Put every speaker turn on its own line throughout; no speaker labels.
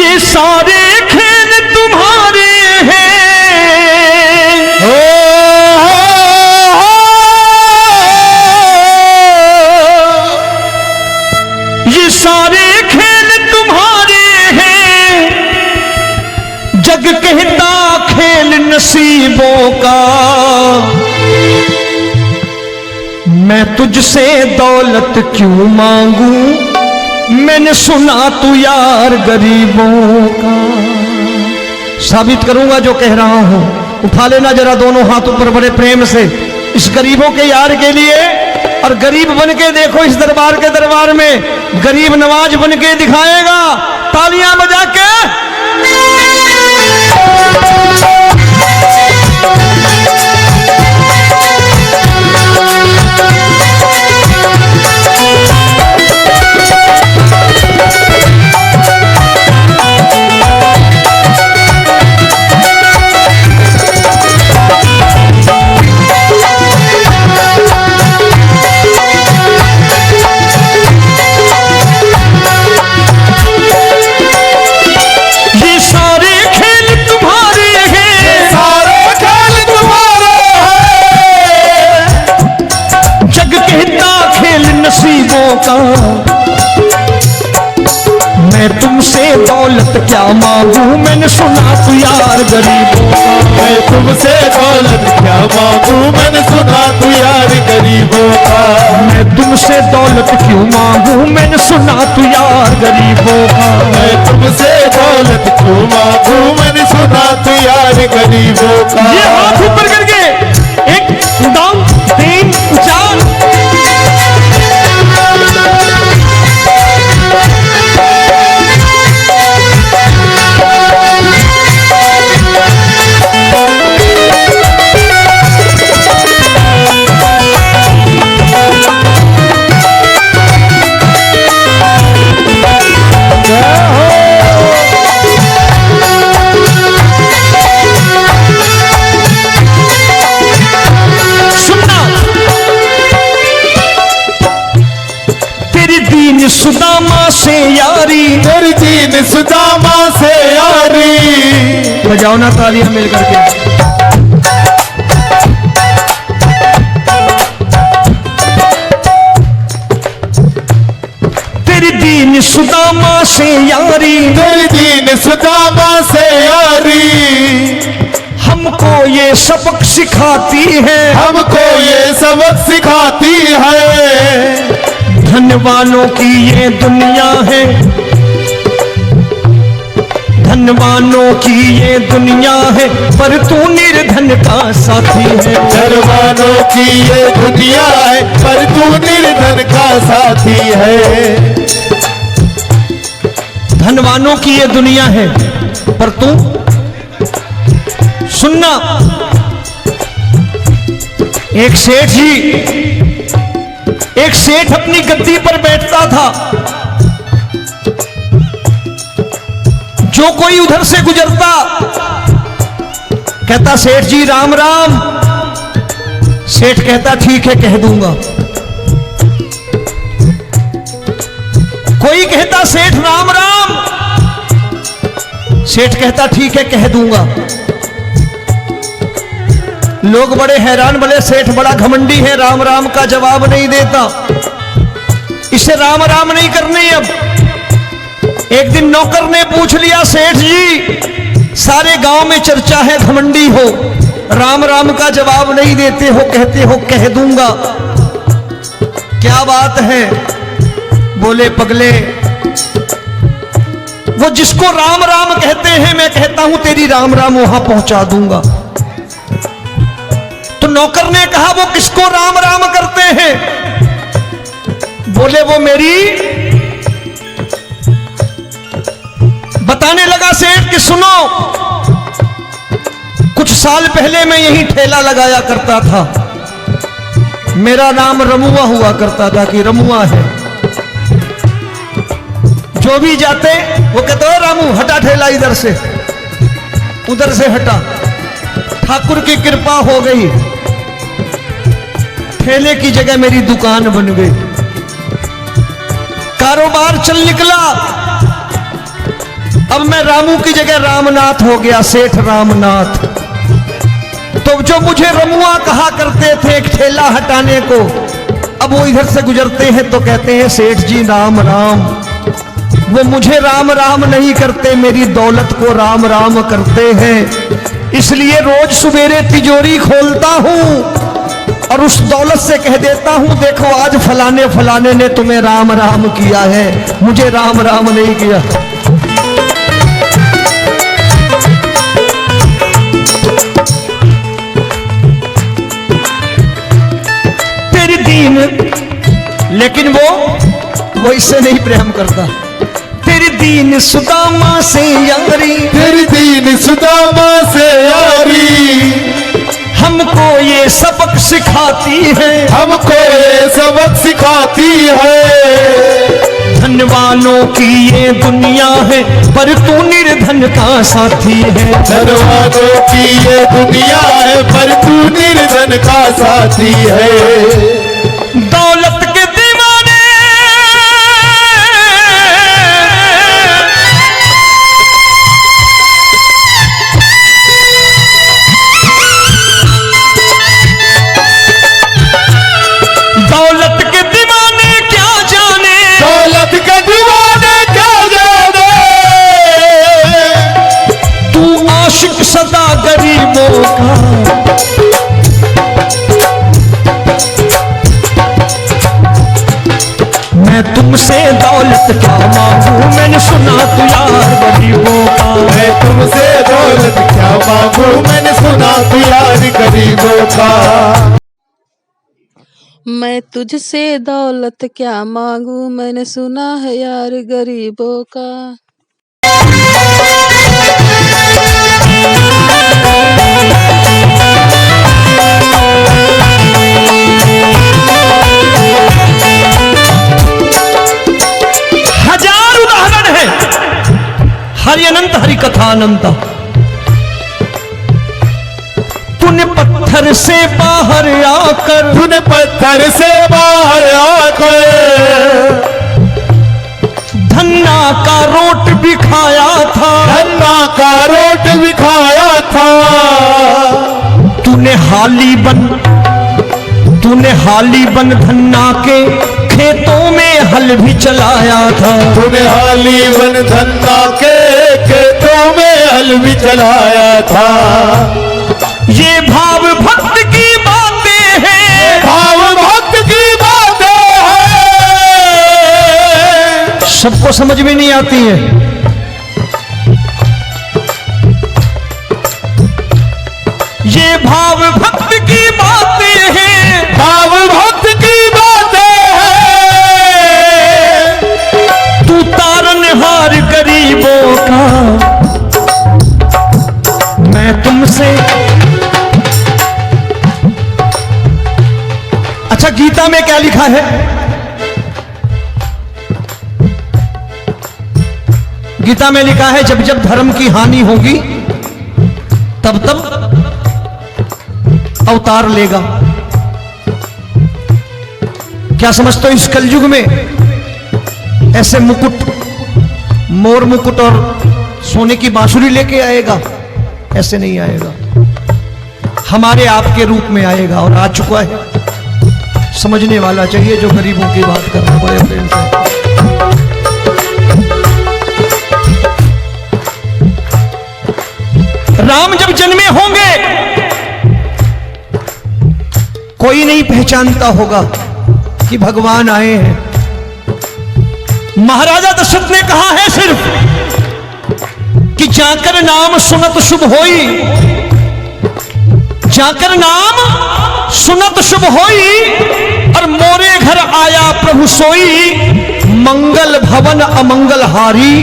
ये सारे खेल तुम्हारे हैं, ये सारे खेल तुम्हारे हैं, जग कहता खेल नसीबों का। मैं तुझसे दौलत क्यों मांगू, मैंने सुना तू यार गरीबों का। साबित करूंगा जो कह रहा हूं। उठा लेना जरा दोनों हाथ ऊपर बड़े प्रेम से इस गरीबों के यार के लिए, और गरीब बन के देखो इस दरबार के दरबार में गरीब नवाज बन के दिखाएगा, तालियां बजा के। का मैं तुमसे दौलत क्या मांगू, मैंने सुना तू यार गरीबों का।
मैं तुमसे दौलत क्या मांगू, मैंने सुना तू यार गरीबों का।
मैं तुमसे दौलत क्यों मांगू, मैंने सुना तू यार गरीबों का।
मैं तुमसे दौलत क्यों मांगू, मैंने सुना तू यार गरीबों का।
ये हाथ ऊपर करके 1 2 3 4 सुदामा से यारी,
तेरी दीन सुदामा से यारी।
बजाओ ना तालियां मिल करके। तेरी दीन सुदामा से यारी,
तेरी दीन सुदामा से यारी।
हमको ये सबक सिखाती है,
हमको ये सबक सिखाती है।
धन वालों की ये दुनिया है, धन वालों की ये दुनिया है, पर तू निर्धन का साथी है।
धन वालों की ये दुनिया है, पर तू निर्धन का साथी है।
धन वालों की ये दुनिया है, पर तू सुनना। एक सेठ अपनी गद्दी पर बैठता था। जो कोई उधर से गुजरता कहता सेठ जी राम राम। सेठ कहता ठीक है कह दूंगा। कोई कहता सेठ राम राम। सेठ कहता ठीक है कह दूंगा। लोग बड़े हैरान, बोले सेठ बड़ा घमंडी है, राम राम का जवाब नहीं देता, इसे राम राम नहीं करने। अब एक दिन नौकर ने पूछ लिया सेठ जी सारे गांव में चर्चा है घमंडी हो, राम राम का जवाब नहीं देते हो, कहते हो कह दूंगा, क्या बात है? बोले पगले वो जिसको राम राम कहते हैं मैं कहता हूं तेरी राम राम वहां पहुंचा दूंगा। तो नौकर ने कहा वो किसको राम राम करते हैं? बोले वो मेरी। बताने लगा सेठ कि सुनो, कुछ साल पहले मैं यहीं ठेला लगाया करता था, मेरा नाम रमुआ हुआ करता था कि रमुआ है। जो भी जाते वो कहते हो रामू हटा ठेला इधर से, उधर से हटा। ठाकुर की कृपा हो गई, ठेले की जगह मेरी दुकान बन गई, कारोबार चल निकला। अब मैं रामू की जगह रामनाथ हो गया, सेठ रामनाथ। तो जो मुझे रमुआ कहा करते थे एक ठेला हटाने को, अब वो इधर से गुजरते हैं तो कहते हैं सेठ जी राम राम। वो मुझे राम राम नहीं करते, मेरी दौलत को राम राम करते हैं। इसलिए रोज सवेरे तिजोरी खोलता हूं और उस दौलत से कह देता हूं देखो आज फलाने फलाने ने तुम्हें राम राम किया है, मुझे राम राम नहीं किया। तेरी दीन, लेकिन वो इससे नहीं प्रेम करता। तेरी दीन सुदामा से यारी,
तेरी दीन सुदामा से यारी,
हमको ये सबक सिखाती है,
हमको ये सबक सिखाती है।
धन वालों की ये दुनिया है पर तू निर्धन का साथी है।
धन वालों की ये दुनिया है पर तू निर्धन का साथी है।
दौलत के दीवाने दौलत के दीवाने क्या जाने,
दौलत के दीवाने क्या जाने,
तू आशिक सदा गरीबों का। मैं तुमसे दौलत क्या मांगू, मैंने सुना तू यार गरीबों का।
मैं तुमसे दौलत क्या मांगू, मैंने सुना तू यार गरीबों का।
मैं तुझसे दौलत क्या मांगू, मैंने सुना है यार गरीबों का।
हजार उदाहरण है, हरि अनंत हरि कथा अनंत। तूने पत्थर से बाहर आकर,
तूने पत्थर से बाहर आकर
धन्ना का रोट भी खाया था,
धन्ना का रोट भी खाया था।
तूने हाली बन धन्ना के खेतों में हल भी चलाया था।
तूने हाली बन धन्ना के खेतों में हल भी चलाया था।
ये भाव भक्त की बातें हैं,
भाव भक्त की बातें हैं,
सबको समझ में नहीं आती है। ये भाव भक्त की बातें हैं,
भाव भक्त की बातें हैं।
तू तारनहार गरीबों का। मैं तुमसे, अच्छा गीता में क्या लिखा है? गीता में लिखा है जब जब धर्म की हानि होगी तब तब अवतार लेगा। क्या समझते हो इस कलयुग में ऐसे मुकुट, मोर मुकुट और सोने की बांसुरी लेके आएगा? ऐसे नहीं आएगा, हमारे आपके रूप में आएगा और आ चुका है। समझने वाला चाहिए जो गरीबों की बात करना बड़े प्रेम से। राम जब जन्मे होंगे कोई नहीं पहचानता होगा कि भगवान आए हैं। महाराजा दशरथ ने कहा है सिर्फ कि जाकर नाम सुनत शुभ होई, जाकर नाम सुनत शुभ होई और मोरे घर आया प्रभु सोई। मंगल भवन अमंगल हारी,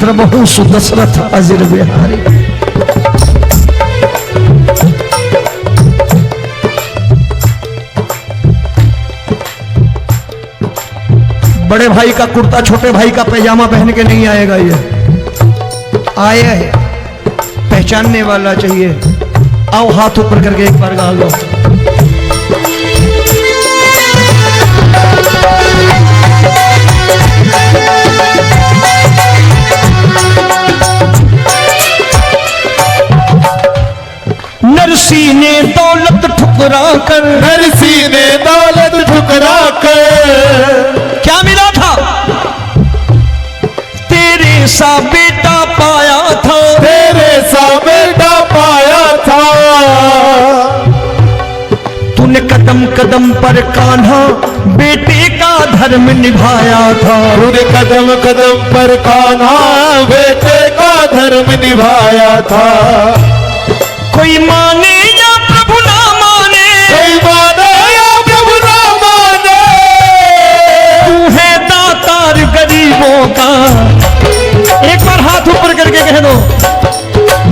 द्रबहु सुदशरथ अजिर बिहारी। बड़े भाई का कुर्ता छोटे भाई का पैजामा पहन के नहीं आएगा, ये आया है, पहचानने वाला चाहिए। आओ हाथ ऊपर करके एक बार गा लो। सीने दौलत ठुकरा कर,
मेरे सीने दौलत ठुकरा कर,
क्या मिला था? तेरे सा बेटा पाया था,
तेरे सा बेटा पाया था।
तूने कदम कदम पर कान्हा बेटे का धर्म निभाया था।
तूने कदम कदम पर कान्हा बेटे का धर्म निभाया था।
कोई माने या प्रभु ना माने,
कोई माने या प्रभु ना माने,
तू है दातार गरीबों का। एक बार हाथ ऊपर करके कह दो,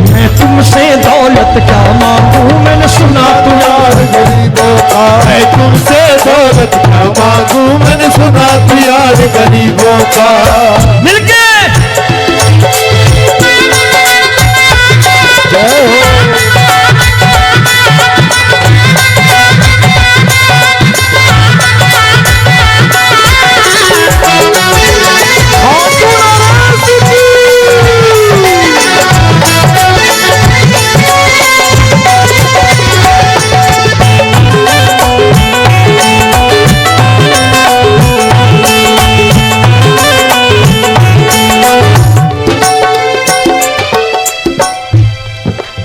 मैं तुमसे दौलत क्या मांगू, मैंने सुना तू यार
गरीबों का। मैं तुमसे दौलत क्या मांगू, मैंने सुना तू यार गरीबों का।
मिलके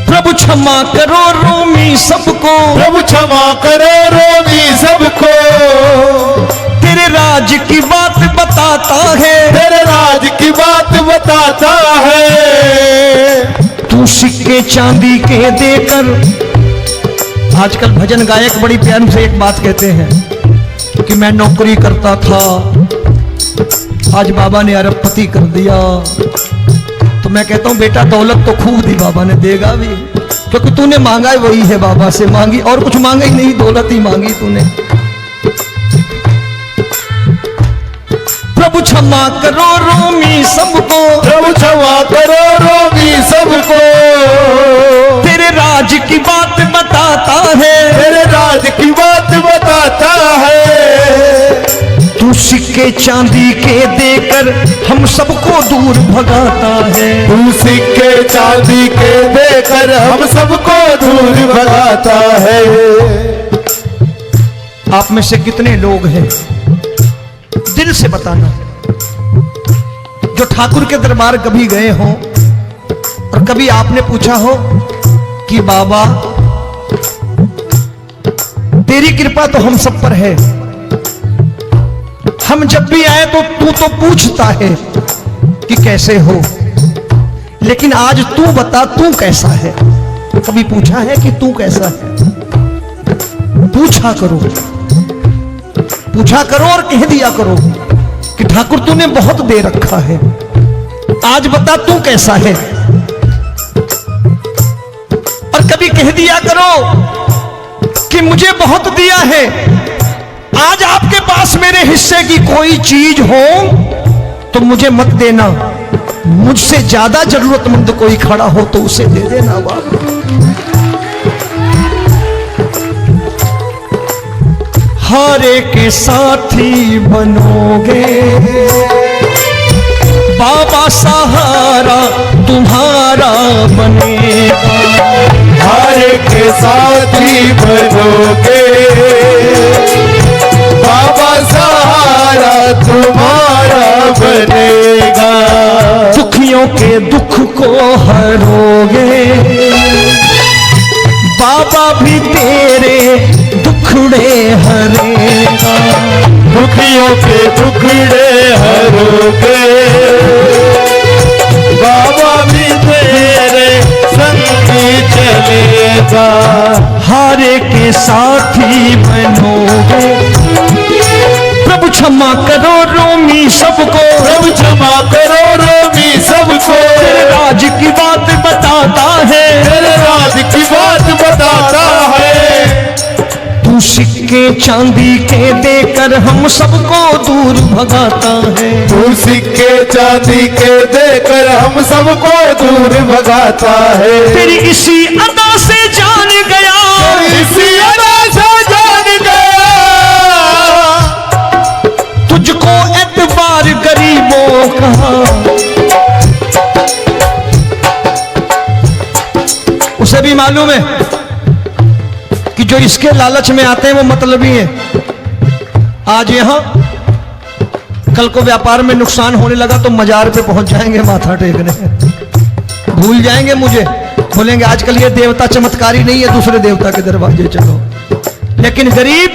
प्रभु क्षमा करो रोमी सबको,
प्रभु क्षमा करो रोमी सबको।
तेरे राज की बात बताता है,
तेरे राज की बात बताता है।
तू सिक्के चांदी के देकर। आजकल भजन गायक बड़ी प्यार से एक बात कहते हैं कि मैं नौकरी करता था, आज बाबा ने अरबपति कर दिया। तो मैं कहता हूं बेटा दौलत तो खूब दी बाबा ने, देगा भी, क्योंकि तूने मांगा वही है बाबा से मांगी, और कुछ मांगा ही नहीं, दौलत ही मांगी तूने। प्रभु क्षमा करो रोमी सबको,
प्रभु क्षमा करो रोमी सबको।
तेरे राज की बात बताता है,
तेरे राज की बात बताता है।
तू सिक्के चांदी के देकर हम सबको दूर भगाता है।
तू सिक्के चांदी के देकर हम सबको दूर भगाता है।
आप में से कितने लोग हैं, दिल से बताना, जो ठाकुर के दरबार कभी गए हो और कभी आपने पूछा हो कि बाबा तेरी कृपा तो हम सब पर है, हम जब भी आए तो तू तो पूछता है कि कैसे हो, लेकिन आज तू बता तू कैसा है। कभी पूछा है कि तू कैसा है? पूछा करो, पूछा करो और कह दिया करो कि ठाकुर तूने बहुत दे रखा है, आज बता तू कैसा है। और कभी कह दिया करो कि मुझे बहुत दिया है, आज आपके पास मेरे हिस्से की कोई चीज हो तो मुझे मत देना, मुझसे ज्यादा जरूरतमंद कोई खड़ा हो तो उसे दे देना बाबा। हारे के साथी बनोगे बाबा, सहारा तुम्हारा बनेगा।
हारे के साथी बनोगे बाबा, सहारा तुम्हारा बनेगा।
दुखियों के दुख को हरोगे बाबा, भी तेरे दुखड़े हरेगा।
दुखियों के दुखड़े हरोगे बाबा, भी तेरे संगी चलेगा।
हारे के साथी बनोगे, प्रभु क्षमा करो रोमी सबको,
प्रभु क्षमा करो रोमी सबको।
तेरे राज की बात बताता है,
तेरे राज की बात बताता है।
तू सिक्के चांदी के देकर हम सबको दूर भगाता है।
तू सिक्के चांदी के देकर हम सबको दूर भगाता है।
तेरी इसी अदा से जान गया,
इसी अदा से जान गया,
तुझको एतबार गरीबों का। उसे भी मालूम है जो इसके लालच में आते हैं वो मतलबी हैं। आज यहां कल को व्यापार में नुकसान होने लगा तो मजार पे पहुंच जाएंगे माथा टेकने, भूल जाएंगे मुझे, बोलेंगे आजकल ये देवता चमत्कारी नहीं है, दूसरे देवता के दरवाजे चलो। लेकिन गरीब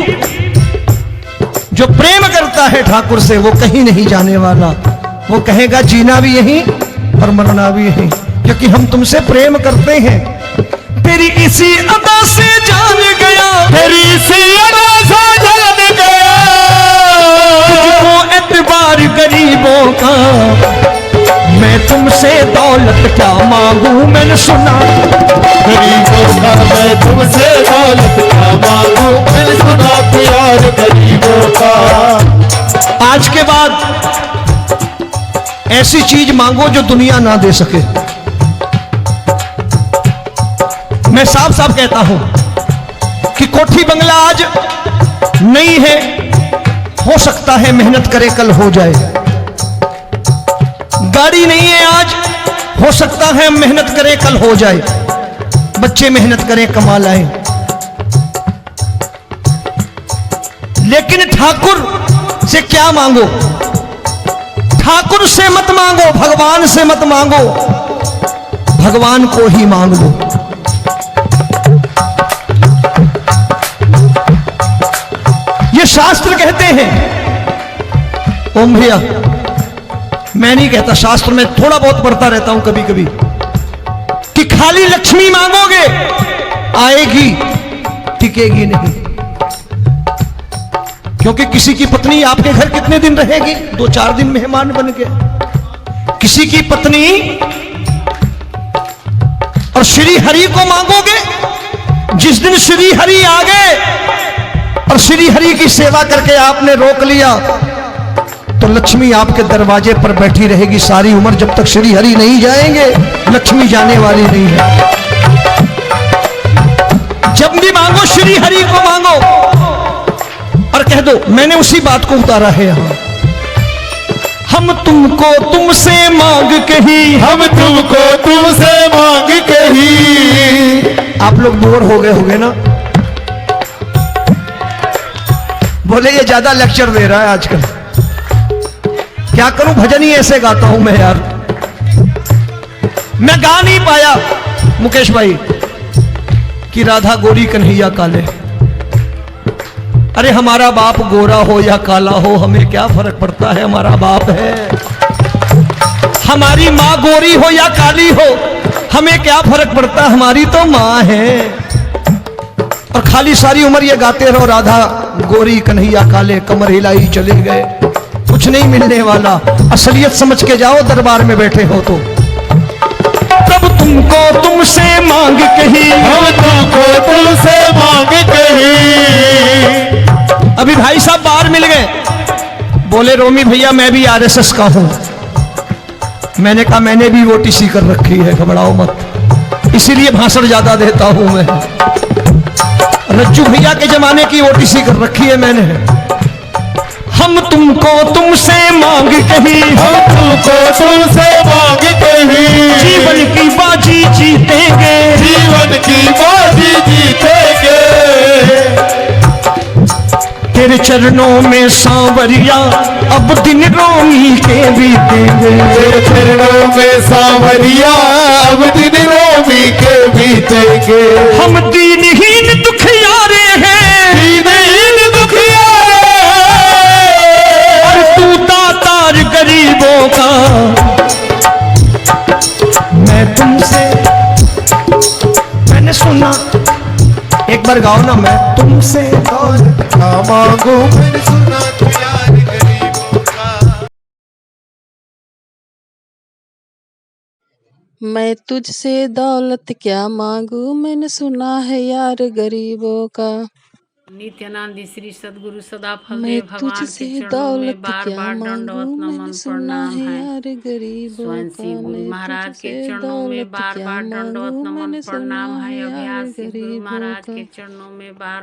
जो प्रेम करता है ठाकुर से वो कहीं नहीं जाने वाला, वो कहेगा जीना भी यहीं और मरना भी यहीं, क्योंकि हम तुमसे प्रेम करते हैं। तेरी इसी अदा से जान गया,
तेरी इसी अदा से जान गया,
तुझको एतबार गरीबों का, मैं तुमसे दौलत क्या मांगू मैंने सुना,
गरीबों का मैं तुमसे दौलत क्या मांगू, मैंने सुना प्यार गरीबों का।
आज के बाद ऐसी चीज मांगो जो दुनिया ना दे सके। मैं साफ साफ कहता हूं कि कोठी बंगला आज नहीं है, हो सकता है मेहनत करे कल हो जाए। गाड़ी नहीं है आज, हो सकता है मेहनत करें कल हो जाए। बच्चे मेहनत करें कमा लाएं, लेकिन ठाकुर से क्या मांगो? ठाकुर से मत मांगो, भगवान से मत मांगो, भगवान को ही मांग लो। ये शास्त्र कहते हैं, ओम भैया मैं नहीं कहता, शास्त्र में थोड़ा बहुत पढ़ता रहता हूं कभी कभी, कि खाली लक्ष्मी मांगोगे आएगी, टिकेगी नहीं। क्योंकि किसी की पत्नी आपके घर कितने दिन रहेगी? 2-4 दिन मेहमान बन के। किसी की पत्नी, और श्री हरि को मांगोगे, जिस दिन श्री हरि आ गए और श्री हरि की सेवा करके आपने रोक लिया तो लक्ष्मी आपके दरवाजे पर बैठी रहेगी सारी उम्र। जब तक श्री हरि नहीं जाएंगे लक्ष्मी जाने वाली नहीं है। जब भी मांगो श्री हरि को मांगो और कह दो मैंने उसी बात को उतारा है यहां, हम तुमको तुमसे मांग कही,
हम तुमको तुमसे मांग कही।
आप लोग बोर हो गए होंगे ना, बोले ये ज्यादा लेक्चर दे रहा है आजकल। क्या करूं, भजन ही ऐसे गाता हूं मैं यार। मैं गा नहीं पाया मुकेश भाई कि राधा गोरी कन्हैया काले। अरे हमारा बाप गोरा हो या काला हो हमें क्या फर्क पड़ता है, हमारा बाप है। हमारी माँ गोरी हो या काली हो हमें क्या फर्क पड़ता, हमारी तो माँ है। और खाली सारी उम्र ये गाते रहो राधा गोरी कन्हैया काले, कमर हिलाई चले गए, कुछ नहीं मिलने वाला। असलियत समझ के जाओ दरबार में बैठे हो तो। तब तुमको तुमसे मांग कही,
हम तुमको तुमसे मांग कही।
अभी भाई साहब बाहर मिल गए, बोले रोमी भैया मैं भी आरएसएस का हूं। मैंने कहा मैंने भी ओटीसी कर रखी है, घबराओ मत, इसीलिए भाषण ज्यादा देता हूं मैं। रज्जू भैया के जमाने की ओटीसी कर रखी है मैंने। हम तुमको तुमसे मांग कही,
हम तुमको तुमसे मांग कही।
जीवन की बाजी जीतेंगे,
जीवन की बाजी जीतेंगे।
तेरे चरणों में सांवरिया अब दिन रोमी के बीतेंगे।
तेरे चरणों में सांवरिया अब दिन रोमी के बीतेंगे।
हम दीनहीन दुखियारे हैं,
दीनहीन दुखियारे,
और तू दातार गरीबों का। मैं तुमसे, मैंने सुना, एक बार गाओ ना, मैं तुमसे दौलत
क्या मांगू, मैंने सुना प्यार गरीबों का।
मैं तुझसे दौलत क्या मांगू, मैंने सुना है यार गरीबों का।
नित्यानंद श्री सदगुरु सदा फल
मैं
दे भगवान
तुझसे
के चरणों में
दौलत
बार
क्या
बार
मांगू,
दंडवत
मैंने
नमन
सुना
प्रणाम
है
है।
यार गरीबों
स्वयं
का।
श्री गुरु
मैं
महाराज के
तुझसे
चरणों में
दौलत
बार
क्या
बार
मांगू,
दंडवत नमन
मैंने सुना
प्रणाम है।
है यार
अभ्यास श्री गुरु
गरीबों
महाराज
का।
के चरणों में बार